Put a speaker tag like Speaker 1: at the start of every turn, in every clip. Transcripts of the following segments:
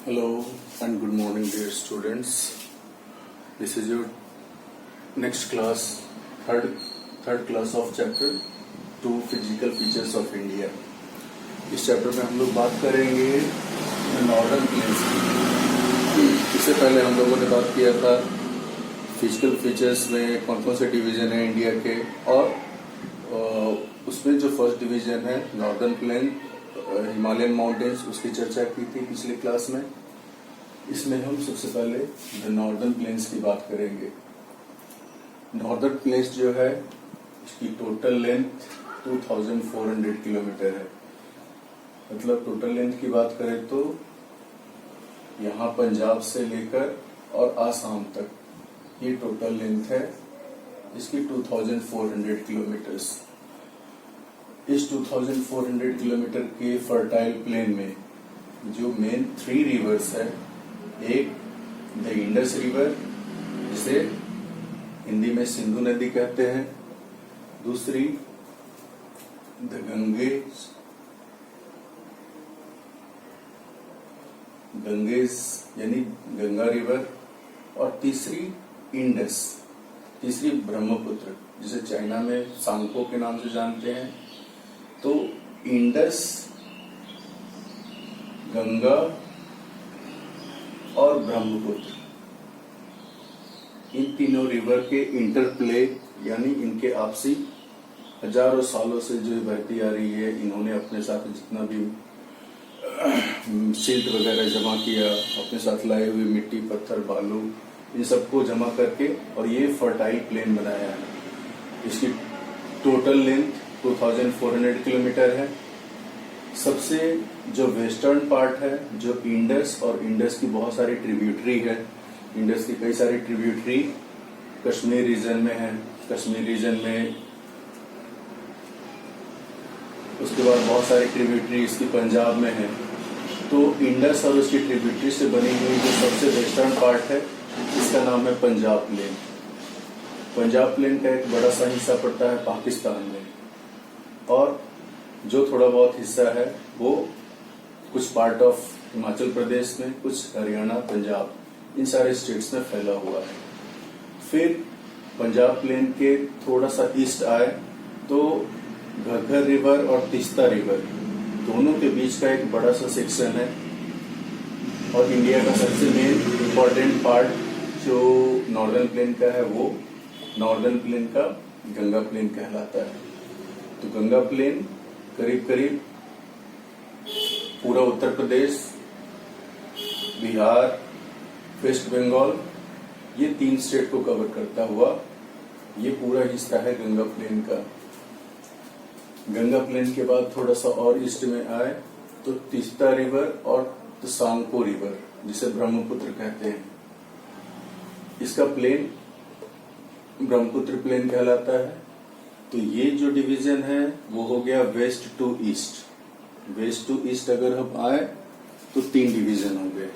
Speaker 1: Hello and good morning, dear students. This is your next class, third class of chapter 2 Physical Features of India. इस chapter में हम लोग बात करेंगे northern plains की। इससे पहले हम लोगों ने बात किया था फिजिकल फीचर्स में कौन कौन से डिवीजन है इंडिया के, और उसमें जो फर्स्ट डिवीजन है नॉर्दर्न प्लेन हिमालयन माउंटेन्स, उसकी चर्चा की थी पिछले क्लास में। इसमें हम सबसे पहले द नॉर्दर्न प्लेन्स की बात करेंगे। नॉर्दर्न प्लेन्स जो है इसकी टोटल लेंथ 2400 किलोमीटर है। मतलब टोटल लेंथ की बात करें तो यहाँ पंजाब से लेकर और आसाम तक ये टोटल लेंथ है इसकी 2400 किलोमीटर्स। इस 2400 किलोमीटर के फर्टाइल प्लेन में जो मेन 3 रिवर्स है, एक द इंडस रिवर जिसे हिंदी में सिंधु नदी कहते हैं, दूसरी द गंगेज यानी गंगा रिवर, और तीसरी इंडस, तीसरी ब्रह्मपुत्र जिसे चाइना में सांगपो के नाम से जानते हैं। तो इंडस, गंगा और ब्रह्मपुत्र, इन तीनों रिवर के इंटरप्ले यानी इनके आपसी हजारों सालों से जो बहती आ रही है, इन्होंने अपने साथ जितना भी सिल्ट वगैरह जमा किया, अपने साथ लाए हुए मिट्टी, पत्थर, बालू, इन सबको जमा करके और ये फर्टाइल प्लेन बनाया है। इसकी टोटल लेंथ 2400 किलोमीटर है। सबसे जो वेस्टर्न पार्ट है, जो इंडस और इंडस की बहुत सारी ट्रिब्यूटरी है, इंडस की कई सारी ट्रिब्यूटरी कश्मीर रीजन में है। कश्मीर रीजन में उसके बाद बहुत सारी ट्रिब्यूटरी इसकी पंजाब में है। तो इंडस और उसकी ट्रिब्यूटरी से बनी हुई जो सबसे वेस्टर्न पार्ट है, इसका नाम है पंजाब प्लेन। पंजाब प्लेन का एक बड़ा सा हिस्सा पड़ता है पाकिस्तान में, और जो थोड़ा बहुत हिस्सा है वो कुछ पार्ट ऑफ हिमाचल प्रदेश में, कुछ हरियाणा, पंजाब, इन सारे स्टेट्स में फैला हुआ है। फिर पंजाब प्लेन के थोड़ा सा ईस्ट आए तो घग्गर रिवर और तीस्ता रिवर, दोनों के बीच का एक बड़ा सा सेक्शन है। और इंडिया का सबसे मेन इम्पोर्टेंट पार्ट जो नॉर्दर्न प्लेन का है, वो नॉर्दर्न प्लेन का गंगा प्लेन कहलाता है। तो गंगा प्लेन करीब करीब पूरा उत्तर प्रदेश, बिहार, वेस्ट बंगाल, ये 3 स्टेट को कवर करता हुआ ये पूरा हिस्सा है गंगा प्लेन का। गंगा प्लेन के बाद थोड़ा सा और ईस्ट में आए तो तीस्ता रिवर और सांगपो रिवर जिसे ब्रह्मपुत्र कहते हैं, इसका प्लेन ब्रह्मपुत्र प्लेन कहलाता है। तो ये जो डिवीजन है वो हो गया west to east. West to east अगर हम आए तो 3 डिवीजन हो गए।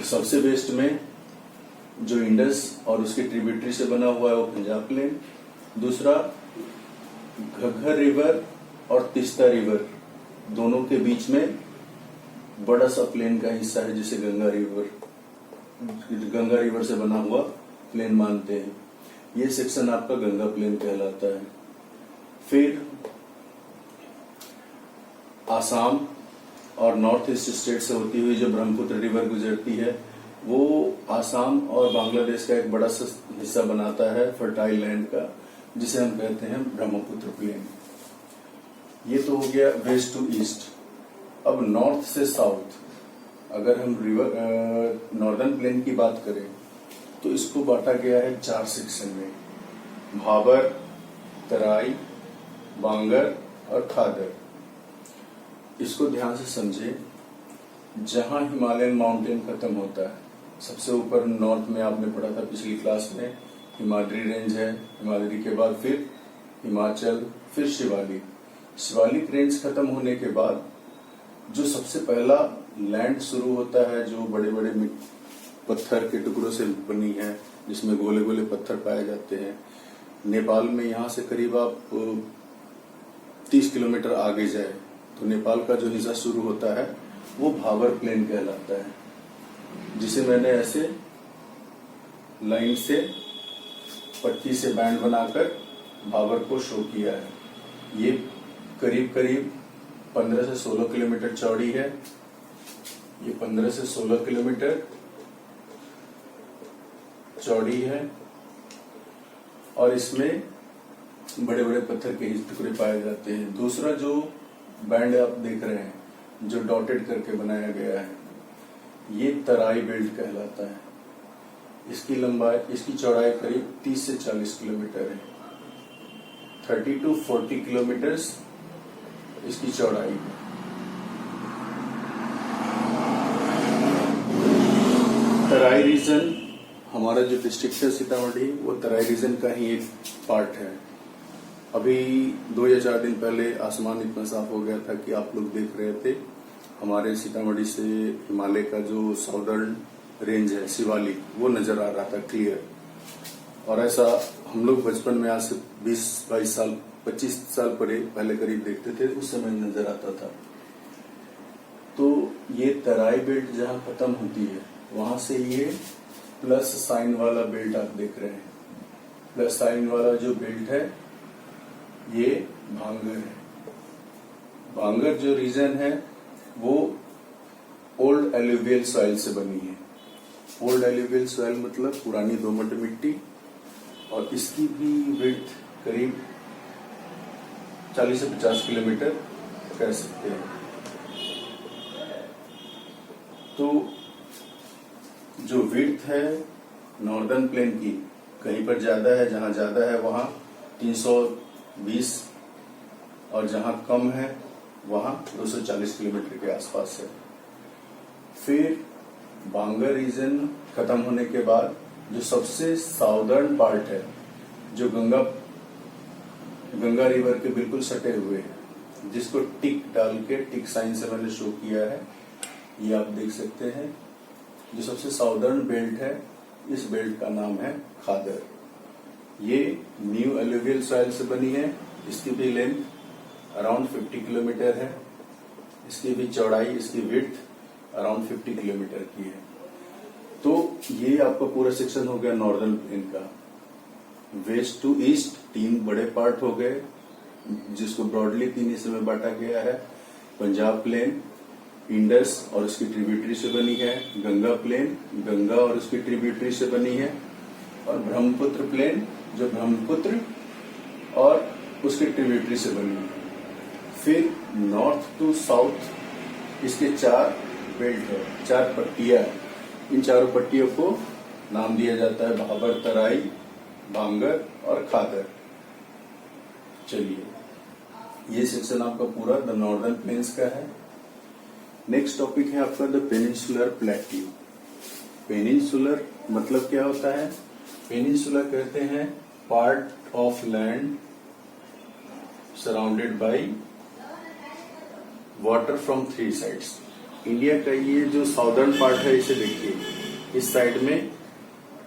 Speaker 1: सबसे वेस्ट में जो इंडस और उसकी ट्रिब्यूटरी से बना हुआ है वो पंजाब प्लेन। दूसरा घग्गर रिवर और तीस्ता रिवर, दोनों के बीच में बड़ा सा प्लेन का हिस्सा है जिसे गंगा रिवर से बना हुआ प्लेन मानते हैं। ये सेक्शन आपका गंगा प्लेन कहलाता है। फिर आसाम और नॉर्थ ईस्ट स्टेट से होती हुई जो ब्रह्मपुत्र रिवर गुजरती है, वो आसाम और बांग्लादेश का एक बड़ा सा हिस्सा बनाता है फर्टाइल लैंड का, जिसे हम कहते हैं ब्रह्मपुत्र प्लेन। ये तो हो गया वेस्ट टू ईस्ट। अब नॉर्थ से साउथ अगर हम रिवर नॉर्दर्न प्लेन की बात करें तो इसको बांटा गया है 4 सेक्शन में, भाबर, तराई, बांगर और खादर। इसको ध्यान से समझे। जहां हिमालयन माउंटेन खत्म होता है, सबसे ऊपर नॉर्थ में आपने पढ़ा था पिछली क्लास में, हिमाद्री रेंज है। हिमाद्री के बाद फिर हिमाचल, फिर शिवालिक रेंज खत्म होने के बाद जो सबसे पहला लैंड शुरू होता है, जो बड़े बड़े पत्थर के टुकड़ों से बनी है, जिसमें गोले गोले पत्थर पाए जाते हैं, नेपाल में। यहाँ से करीब आप 30 किलोमीटर आगे जाए तो नेपाल का जो हिस्सा शुरू होता है वो भाबर प्लेन कहलाता है, जिसे मैंने ऐसे लाइन से पट्टी से बैंड बनाकर भाबर को शो किया है। ये करीब करीब 15 से 16 किलोमीटर चौड़ी है। ये 15 से 16 किलोमीटर चौड़ी है और इसमें बड़े बड़े पत्थर के टुकड़े पाए जाते हैं। दूसरा जो बैंड आप देख रहे हैं, जो डॉटेड करके बनाया गया है, ये तराई बेल्ट कहलाता है। इसकी लंबाई, इसकी चौड़ाई करीब 30 से 40 किलोमीटर है। 30 to 40 किलोमीटर्स इसकी चौड़ाई है। तराई रीजन, हमारा जो डिस्ट्रिक्ट है सीतामढ़ी, वो तराई रीजन का ही एक पार्ट है। अभी 2 या 4 दिन पहले आसमान इतना साफ हो गया था कि आप लोग देख रहे थे हमारे सीतामढ़ी से हिमालय का जो साउदर्न रेंज है शिवालिक, वो नजर आ रहा था क्लियर। और ऐसा हम लोग बचपन में, आज से 20-22 साल 25 साल पहले करीब देखते थे, उस समय नजर आता था। तो ये तराई बेल्ट जहां खत्म होती है, वहां से ये प्लस साइन वाला बेल्ट आप देख रहे हैं। प्लस साइन वाला जो बेल्ट है ये भांगर है। भांगर जो रीजन है वो ओल्ड एल्यूवियल सॉइल से बनी है। ओल्ड एल्यूवियल सॉइल मतलब पुरानी दोमट मिट्टी, और इसकी भी विड्थ करीब 40 से 50 किलोमीटर कह सकते हैं। तो जो विड्थ है नॉर्दर्न प्लेन की, कहीं पर ज्यादा है, जहां ज्यादा है वहां 320, और जहां कम है वहां 240 किलोमीटर के आसपास है। फिर भांगर रीजन खत्म होने के बाद जो सबसे साउदर्न पार्ट है, जो गंगा रिवर के बिल्कुल सटे हुए है, जिसको टिक डाल के, टिक साइन से मैंने शो किया है, ये आप देख सकते हैं। जो सबसे साउदर्न बेल्ट है, इस बेल्ट का नाम है खादर। ये न्यू एल्यूवियल सॉइल से बनी है। इसकी भी लेंथ अराउंड 50 किलोमीटर है। इसकी भी चौड़ाई, इसकी विड्थ अराउंड 50 किलोमीटर की है। तो ये आपका पूरा सेक्शन हो गया नॉर्दर्न प्लेन का। वेस्ट टू ईस्ट 3 बड़े पार्ट हो गए, जिसको ब्रॉडली 3 हिस्से में बांटा गया है। पंजाब प्लेन इंडस और उसकी ट्रिब्यूटरी से बनी है, गंगा प्लेन गंगा और उसकी ट्रिब्यूटरी से बनी है, और ब्रह्मपुत्र प्लेन जो ब्रह्मपुत्र और उसकी ट्रिब्यूटरी से बनी है। फिर नॉर्थ टू साउथ इसके 4 बेल्ट है, 4 पट्टियां है। इन चारों पट्टियों को नाम दिया जाता है भाबर, तराई, भांगर और खादर। चलिए, ये सेक्शन आपका पूरा द नॉर्दर्न प्लेन्स का है। नेक्स्ट टॉपिक है आपका द पेनिनसुलर प्लेट्यू। पेनिनसुलर मतलब क्या होता है? पेनिनसुलर कहते हैं part of land surrounded by water from 3 sides. India का ये जो साउदर्न पार्ट है, इसे देखिए, इस साइड में,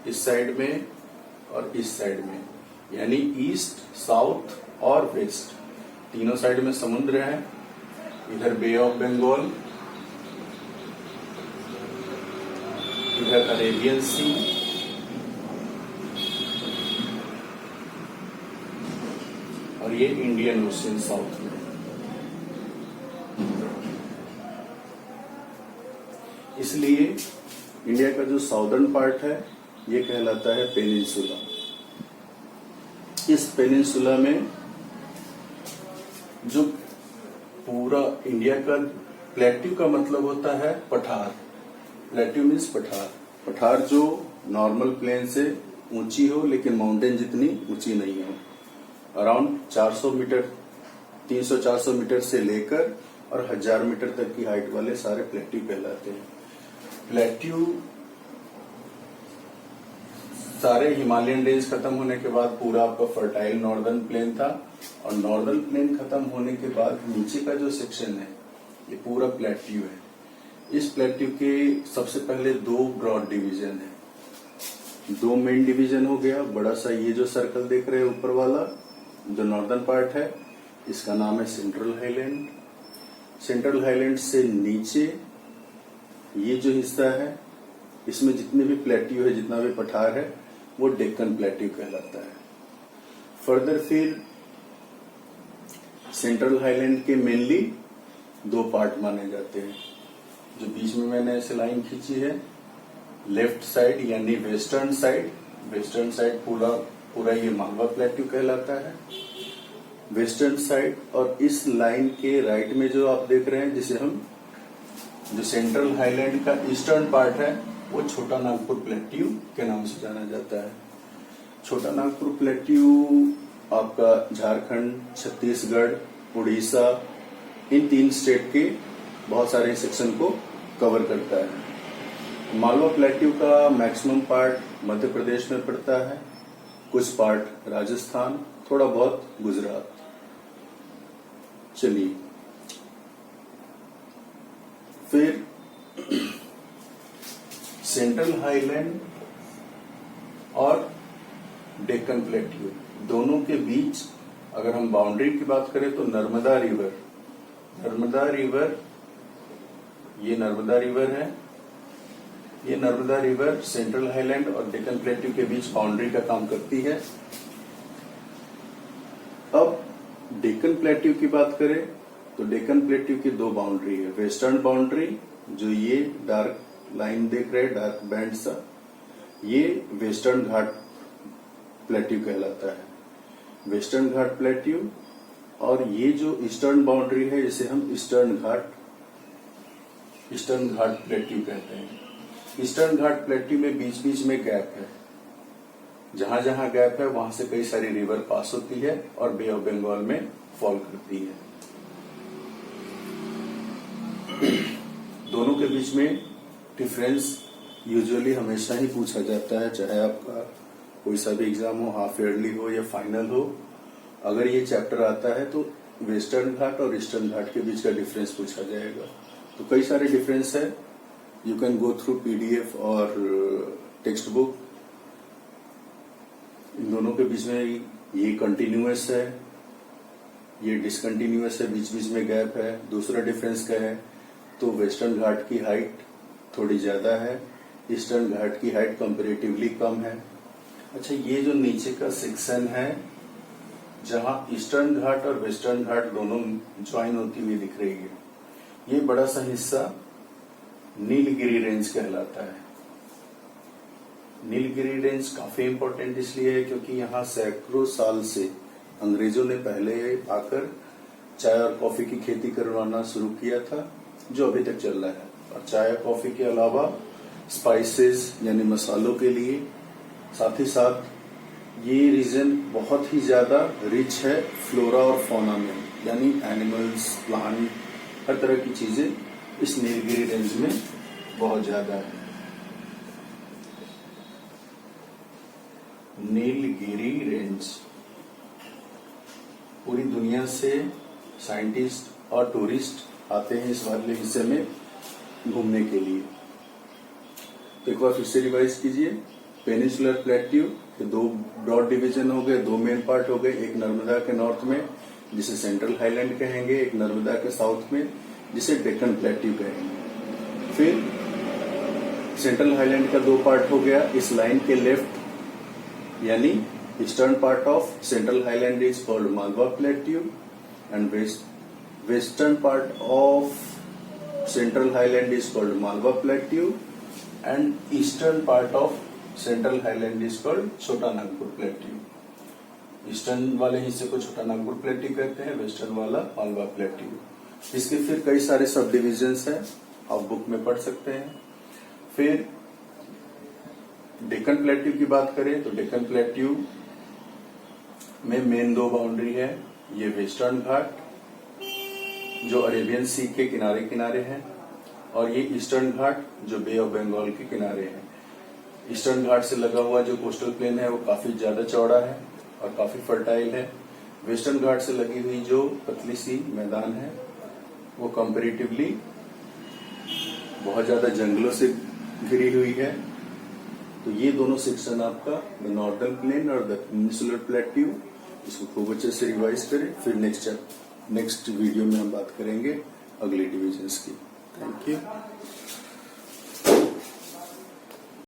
Speaker 1: इस साइड में और इस साइड में, यानी ईस्ट, साउथ और वेस्ट, तीनों साइड में समुद्र है। इधर बे ऑफ बंगाल, इधर अरेबियन सी, और ये इंडियन ओशियन साउथ में। इसलिए इंडिया का जो साउदर्न पार्ट है, ये कहलाता है पेनिनसुला। इस पेनिनसुला में जो पूरा इंडिया का, प्लेट्यू का मतलब होता है पठार। प्लेट्यू मीन्स पठार। पठार जो नॉर्मल प्लेन से ऊंची हो, लेकिन माउंटेन जितनी ऊंची नहीं हो। अराउंड 400 मीटर, 300-400 मीटर से लेकर और 1000 मीटर तक की हाइट वाले सारे प्लेट्यू कहलाते हैं। प्लेट्यू सारे हिमालयन रेंज खत्म होने के बाद पूरा आपका फर्टाइल नॉर्दर्न प्लेन था, और नॉर्दर्न प्लेन खत्म होने के बाद नीचे का जो सेक्शन है, ये पूरा प्लेट्यू है। इस प्लेट्यू के सबसे पहले 2 ब्रॉड डिवीजन है। 2 मेन डिवीजन हो गया। बड़ा सा ये जो सर्कल देख रहे हैं ऊपर वाला, जो नॉर्दर्न पार्ट है, इसका नाम है सेंट्रल हाईलैंड। सेंट्रल हाईलैंड से नीचे ये जो हिस्सा है इसमें जितने भी प्लेट्यू है, जितना भी पठार है, वो डेक्कन प्लेट्यू कहलाता है। फर्दर फिर सेंट्रल हाईलैंड के मेनली दो पार्ट माने जाते हैं। जो बीच में मैंने ऐसे लाइन खींची है, लेफ्ट साइड यानी वेस्टर्न साइड पूरा ये मालवा प्लेट्यू कहलाता है, वेस्टर्न साइड। और इस लाइन के राइट में जो आप देख रहे हैं, जिसे हम जो सेंट्रल हाईलैंड का ईस्टर्न पार्ट है, वो छोटा नागपुर प्लेट्यू के नाम से जाना जाता है। छोटा नागपुर प्लेट्यू आपका झारखंड, छत्तीसगढ़, उड़ीसा, इन 3 स्टेट के बहुत सारे सेक्शन को कवर करता है। मालवा प्लेट्यू का मैक्सिमम पार्ट मध्य प्रदेश में पड़ता है, कुछ पार्ट राजस्थान, थोड़ा बहुत गुजरात। चलिए फिर सेंट्रल हाईलैंड और डेक्कन प्लेट्यू दोनों के बीच अगर हम बाउंड्री की बात करें तो नर्मदा रिवर, ये नर्मदा रिवर है। ये नर्मदा रिवर सेंट्रल हाईलैंड और डेक्कन प्लेट्यू के बीच बाउंड्री का काम करती है। अब डेक्कन प्लेट्यू की बात करें तो डेक्कन प्लेट्यू की 2 बाउंड्री है। वेस्टर्न बाउंड्री जो ये डार्क लाइन देख रहे हैं, डार्क बैंड सा, ये वेस्टर्न घाट प्लेट्यू कहलाता है, वेस्टर्न घाट प्लेट्यू। और ये जो ईस्टर्न बाउंड्री है, इसे हम ईस्टर्न घाट प्लेट्यू कहते हैं। ईस्टर्न घाट प्लेट्यू में बीच बीच में गैप है, जहां जहां गैप है वहां से कई सारी रिवर पास होती है और बे ऑफ बंगाल में फॉल करती है। दोनों के बीच में डिफरेंस यूजुअली हमेशा ही पूछा जाता है, चाहे आपका कोई सा भी एग्जाम हो, हाफ ईयरली हो या फाइनल हो। अगर ये चैप्टर आता है तो वेस्टर्न घाट और ईस्टर्न घाट के बीच का डिफरेंस पूछा जाएगा। तो कई सारे डिफरेंस है, you can go through PDF और टेक्स्ट बुक। इन दोनों के बीच में ये कंटिन्यूअस है, ये डिसकंटिन्यूअस है, बीच बीच में गैप है। दूसरा डिफरेंस क्या है, तो वेस्टर्न घाट की हाइट थोड़ी ज्यादा है, ईस्टर्न घाट की हाइट कंपेरेटिवली कम है। अच्छा, ये जो नीचे का सेक्शन है जहां ईस्टर्न घाट और वेस्टर्न घाट दोनों ज्वाइन होती हुई दिख रही है, ये बड़ा सा हिस्सा नीलगिरी रेंज कहलाता है। नीलगिरी रेंज काफी इंपॉर्टेंट इसलिए है क्योंकि यहाँ सैकड़ों साल से अंग्रेजों ने पहले आकर चाय और कॉफी की खेती करवाना शुरू किया था, जो अभी तक चल रहा है। और चाय और कॉफी के अलावा स्पाइसेस यानी मसालों के लिए, साथ ही साथ ये रीजन बहुत ही ज्यादा रिच है फ्लोरा और फौना में, यानी एनिमल्स, प्लांट, हर तरह की चीजें इस नीलगिरी रेंज में बहुत ज्यादा है। नीलगिरी रेंज पूरी दुनिया से साइंटिस्ट और टूरिस्ट आते हैं इस वाले हिस्से में घूमने के लिए। तो एक बार फिर से रिवाइज कीजिए। पेनिनसुलर प्लेट्यू के 2 ब्रॉड डिवीजन हो गए, 2 मेन पार्ट हो गए, एक नर्मदा के नॉर्थ में जिसे सेंट्रल हाईलैंड कहेंगे, एक नर्मदा के साउथ में जिसे डेक्कन प्लेट्यू कहेंगे। फिर सेंट्रल हाईलैंड का 2 पार्ट हो गया, इस लाइन के लेफ्ट यानी eastern part of central highland is called Malwa plateau and western part of central highland is called Malwa plateau and eastern part of central highland is called छोटा Nagpur plateau. Eastern वाले हिस्से को छोटा नागपुर प्लेट्यू कहते हैं, वेस्टर्न वाला मालवा प्लेट्यू। इसके फिर कई सारे सब डिविजन्स हैं, आप बुक में पढ़ सकते हैं। फिर डेक्कन प्लेट्यू की बात करें तो डेक्कन प्लेट्यू में मेन 2 बाउंड्री है। ये वेस्टर्न घाट जो अरेबियन सी के किनारे किनारे है, और ये ईस्टर्न घाट जो बे ऑफ बंगाल के किनारे है। ईस्टर्न घाट से लगा हुआ जो कोस्टल प्लेन है वो काफी ज्यादा चौड़ा है और काफी फर्टाइल है। वेस्टर्न घाट से लगी हुई जो पतली सी मैदान है वो कंपेरेटिवली बहुत ज्यादा जंगलों से घिरी हुई है। तो ये दोनों सेक्शन आपका द नॉर्दर्न प्लेन और द पेनिनसुलर प्लेट्यू, इसको खूब अच्छे से रिवाइज करें। फिर नेक्स्ट वीडियो में हम बात करेंगे अगले डिविजन्स की। Thank you.